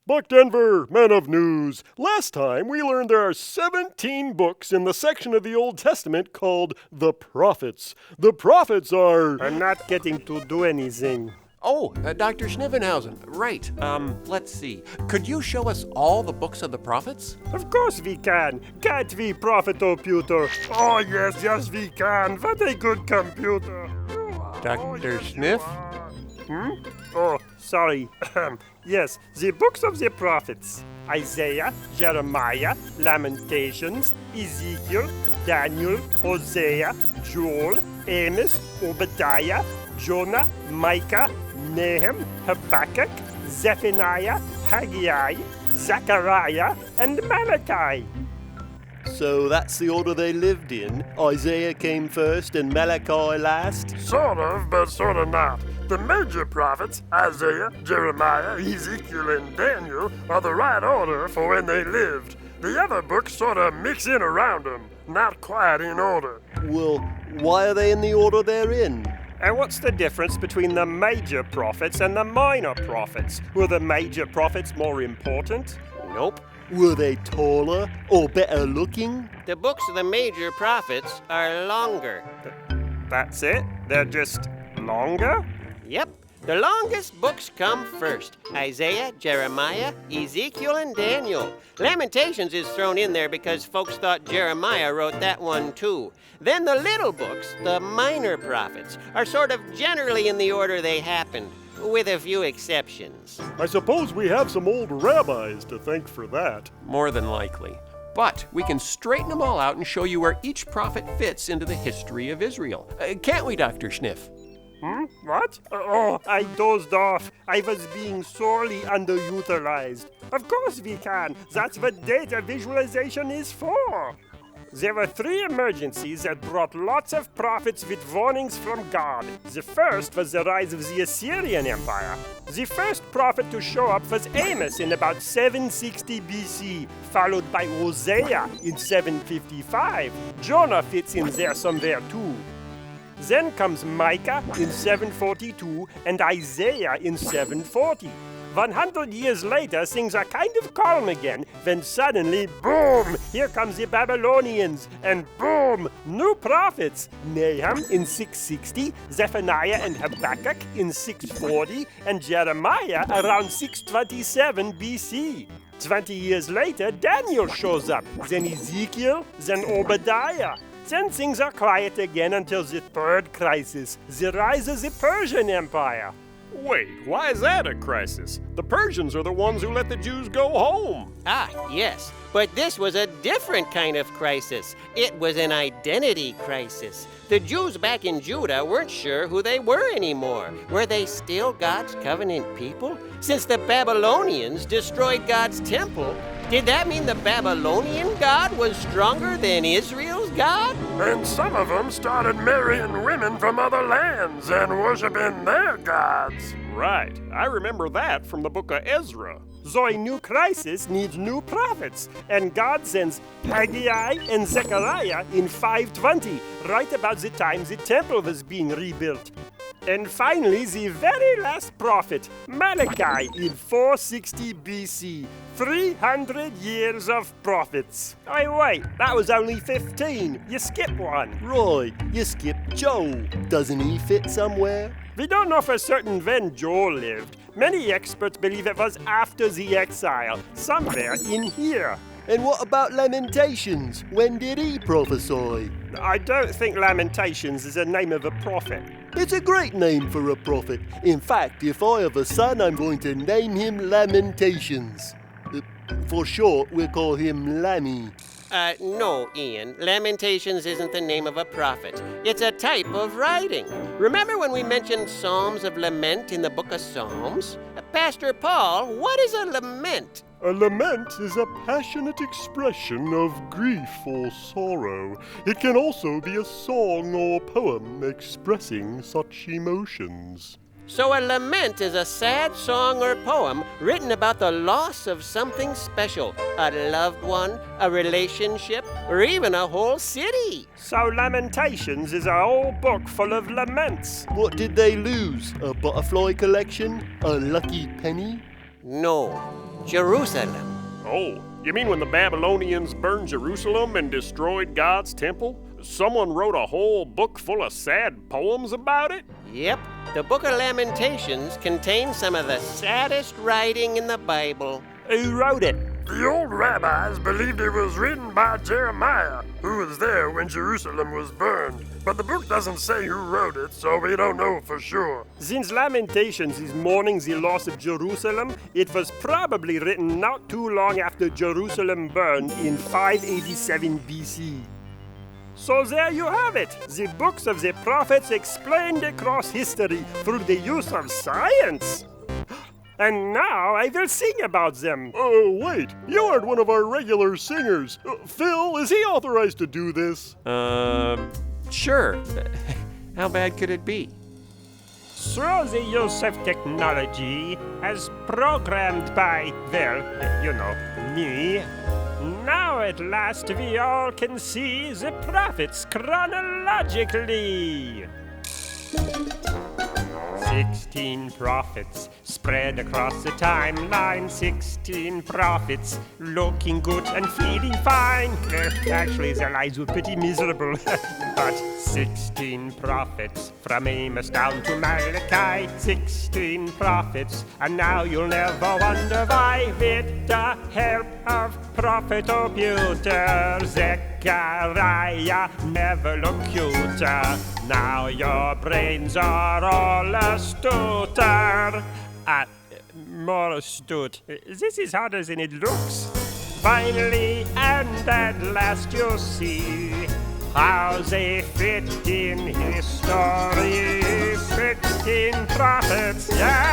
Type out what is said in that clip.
Buck Denver, man of news. Last time we learned there are 17 books in the section of the Old Testament called the Prophets. The Prophets are... I'm not getting to do anything. Oh, Dr. Schnivenhausen, right. Let's see. Could you show us all the books of the prophets? Of course we can. Can't we, Prophet-o-puter? Oh, yes, we can. What a good computer. Dr. Sniff? Oh, sorry. Yes, the books of the prophets. Isaiah, Jeremiah, Lamentations, Ezekiel, Daniel, Hosea, Joel, Amos, Obadiah, Jonah, Micah, Nahum, Habakkuk, Zephaniah, Haggai, Zechariah, and Malachi. So that's the order they lived in? Isaiah came first and Malachi last? Sort of, but sort of not. The major prophets, Isaiah, Jeremiah, Ezekiel, and Daniel, are the right order for when they lived. The other books sort of mix in around them, not quite in order. Well, why are they in the order they're in? And what's the difference between the major prophets and the minor prophets? Were the major prophets more important? Nope. Were they taller or better looking? The books of the major prophets are longer. That's it? They're just longer? Yep. The longest books come first. Isaiah, Jeremiah, Ezekiel, and Daniel. Lamentations is thrown in there because folks thought Jeremiah wrote that one too. Then the little books, the minor prophets, are sort of generally in the order they happened, with a few exceptions. I suppose we have some old rabbis to thank for that. More than likely. But we can straighten them all out and show you where each prophet fits into the history of Israel. Can't we, Dr. Schniff? What? Oh, I dozed off. I was being sorely underutilized. Of course we can. That's what data visualization is for. There were 3 emergencies that brought lots of prophets with warnings from God. The first was the rise of the Assyrian Empire. The first prophet to show up was Amos in about 760 BC, followed by Hosea in 755. Jonah fits in there somewhere too. Then comes Micah in 742 and Isaiah in 740. 100 years later, things are kind of calm again, when suddenly, boom, here comes the Babylonians, and boom, new prophets. Nahum in 660, Zephaniah and Habakkuk in 640, and Jeremiah around 627 BC. 20 years later, Daniel shows up, then Ezekiel, then Obadiah. Then things are quiet again until the third crisis, the rise of the Persian Empire. Wait, why is that a crisis? The Persians are the ones who let the Jews go home. Ah, yes. But this was a different kind of crisis. It was an identity crisis. The Jews back in Judah weren't sure who they were anymore. Were they still God's covenant people? Since the Babylonians destroyed God's temple, did that mean the Babylonian God was stronger than Israel's God? And some of them started marrying women from other lands and worshiping their gods. Right, I remember that from the book of Ezra. So a new crisis needs new prophets, and God sends Haggai and Zechariah in 520, right about the time the temple was being rebuilt. And finally, the very last prophet, Malachi, in 460 BC. 300 years of prophets. Oh, wait, that was only 15. You skipped one. Right, you skipped Joel. Doesn't he fit somewhere? We don't know for certain when Joel lived. Many experts believe it was after the exile, somewhere in here. And what about Lamentations? When did he prophesy? I don't think Lamentations is the name of a prophet. It's a great name for a prophet. In fact, if I have a son, I'm going to name him Lamentations. For short, we'll call him Lammy. No, Ian. Lamentations isn't the name of a prophet. It's a type of writing. Remember when we mentioned Psalms of Lament in the book of Psalms? Pastor Paul, what is a lament? A lament is a passionate expression of grief or sorrow. It can also be a song or poem expressing such emotions. So a lament is a sad song or poem written about the loss of something special, a loved one, a relationship, or even a whole city. So Lamentations is a whole book full of laments. What did they lose? A butterfly collection? A lucky penny? No, Jerusalem. Oh, you mean when the Babylonians burned Jerusalem and destroyed God's temple? Someone wrote a whole book full of sad poems about it? Yep, the Book of Lamentations contains some of the saddest writing in the Bible. Who wrote it? The old rabbis believed it was written by Jeremiah, who was there when Jerusalem was burned. But the book doesn't say who wrote it, so we don't know for sure. Since Lamentations is mourning the loss of Jerusalem, it was probably written not too long after Jerusalem burned in 587 BC. So there you have it, the books of the prophets explained across history through the use of science. And now I will sing about them. Oh, wait, you aren't one of our regular singers. Phil, is he authorized to do this? Sure. How bad could it be? Through the use of technology, as programmed by, well, you know, me, now at last we all can see the prophets chronologically. 16 prophets spread across the timeline. 16 prophets looking good and feeling fine. Actually, their lives were pretty miserable. But 16 prophets from Amos down to Malachi. 16 prophets, and now you'll never wonder why. With the help of Prophet Computer, Zechariah never looked cuter. Now your brains are all astuter. More astute. This is harder than it looks. Finally, and at last you'll see how they fit in history. 16 prophets, yeah.